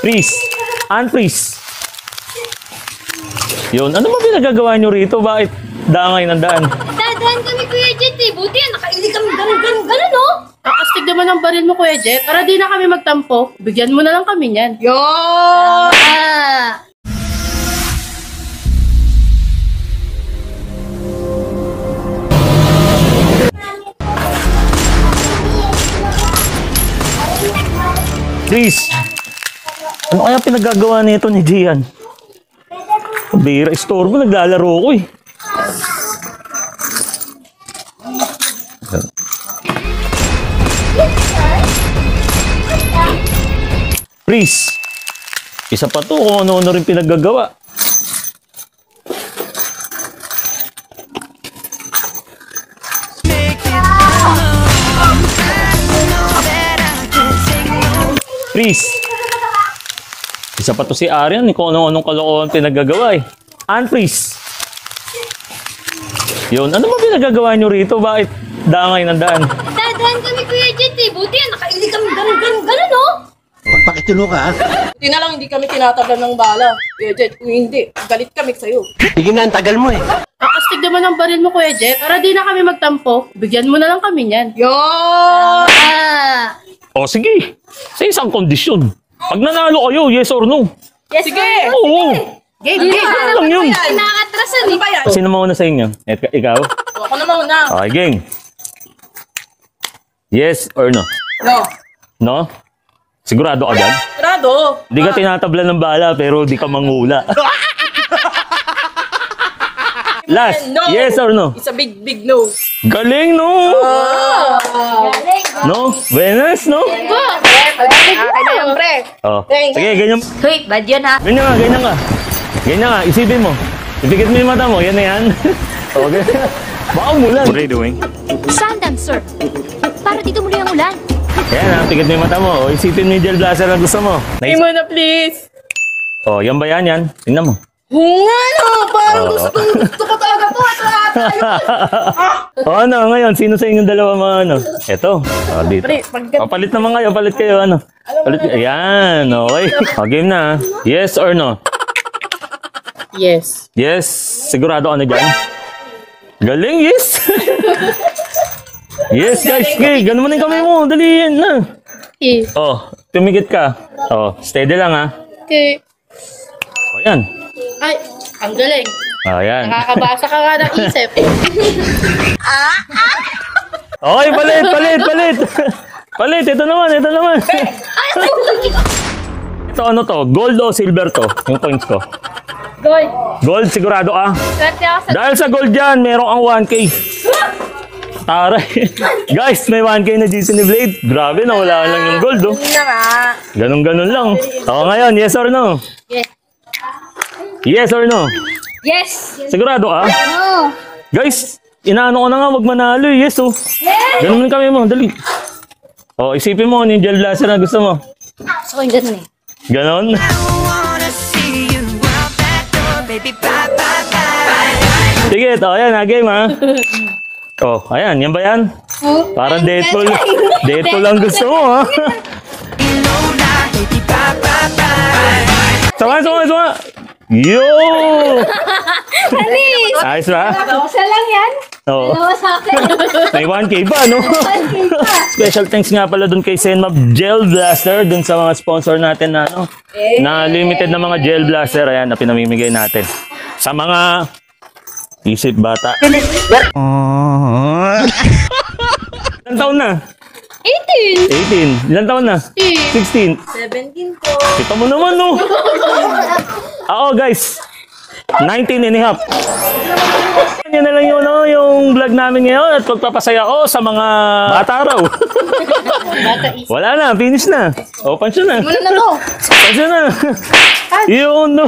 Freeze. Unfreeze. Yun. Ano ba pinagagawa nyo rito? Bakit dangay ng daan? Dadaan kami, Kuya Jet eh. Buti yan, nakaili kami ganun, no? Kakastig naman ang baril mo, Kuya Jet. Para di na kami magtampo. Bigyan mo na lang kami niyan. Yun! Ah! Freeze. Ano kaya pinagagawa nito ni Gian? Bira, istorbo. Naglalaro ko eh. Freeze. Isa pa to kung ano-ano rin pinaggagawa. Freeze. Isa pa to si Arian, kung ano-anong kalokohan pinaggagawa eh. Unfreeze. Yun, ano ba pinagagawa nyo rito? Bakit dangay ng daan? Dadaan kami, Kuya Jet eh. Buti yan, nakaili kami ganun, no? Magpakitulo ka, ha? Buti na lang hindi kami tinatablan ng bala. Kuya Jet, kung hindi, galit kami sa'yo. Sige na, ang tagal mo eh. Kakastig naman ang baril mo, Kuya Jet. Para di na kami magtampo. Bigyan mo na lang kami niyan. Yun! Ah! O sige, sa isang kondisyon. Pag nanalo kayo, yes or no? Yes, Sige! Oo. Game! Ano lang yun? Nakakatrasan eh. Ano ba yan? Sino mauna sa inyo? Ikaw? Ako na mauna. Okay, game. Yes or no? No. No? Sigurado ka dyan? Grado. Hindi ka tinatablan ng bala pero di ka mangula. Last, No. yes or no? It's a big no. Galing, no? Galing. No? Buenas, no? Akin na yan, pre. Oh. Sige, ganyan. Hoy, bad yun ha. Ganyan nga, ganyan nga. Ganyan nga, isipin mo. Ipikit mo yung mata mo, yan na yan. Okay. Baka umulan. What are you doing? Sandam, sir. Para dito muli ang ulan. Yan ha, pikit mo yung mata mo. O, isipin mo yung gel blaster na gusto mo. Hindi mo na, please. Oh, yan ba yan? Yan. Tingnan mo. Ano? Parang Oo. gusto ko talaga to. O ano, ngayon, sino sa inyong dalawa mga ano? Eto. O, dito. Pre, O, palit naman kayo, palit kayo, ano? Palit kayo. Ayan, okay. O, game na. Yes or no? Yes. Yes. Sigurado ka na dyan? Galing, yes. Yes, guys. Okay, ganun mo na yung kamay mo. Dali yan na. Okay. Oh, tumikit ka. Oh, steady lang ha. Okay. O, yan. Ay, ang galing. O, yan. Nakakabasa ka nga ng isip. Okay, palit, palit, palit. Palit, ito naman, ito naman. Ito ano to? Gold o silver to? Yung coins ko. Gold. Gold, sigurado ka? Swerte ako sa... Dahil sa gold yan, meron kang 1K. Taray. Guys, may 1K na GC ni Blade. Grabe, nawala lang yung gold, oh. Hindi na nga. Ganun-ganun lang. Ako ngayon, yes or no? Yes. Yes or no? Yes. Sigurado ka? No. Guys, inaano ko na nga, wag manalo eh. Yes, oh. Yes. Ganun kami mo, dali. Oh, isipin mo, ano yung gel blaster na gusto mo? Gusto ko yung ganun eh. Ganon? Sige, ito. Ayan, ha, game, ha? Oh, ayan. Yan ba yan? Parang Deadpool. Deadpool ang gusto mo, ha? Sama, sama, sama! Yo! Alis. Ayos ba? Isa lang yan. Oo. Dalawa sa akin. May 1K pa, no? 1K pa. Special thanks nga pala dun kay Senmap Gel Blaster, dun sa mga sponsor natin na, ano, na limited na mga gel blaster, ayan, na pinamimigay natin. Sa mga isip bata. Ilan taon na? 18. 18. Ilan taon na? 16. 17 po. Kita mo naman, no? Ako, guys. 19 and a half. Yan na lang yun, no, yung vlog namin ngayon at pagpapasaya ko sa mga bata raw. Wala na, finish na. O, pansyo na. Ano na to? Pansyo na. Yun, no.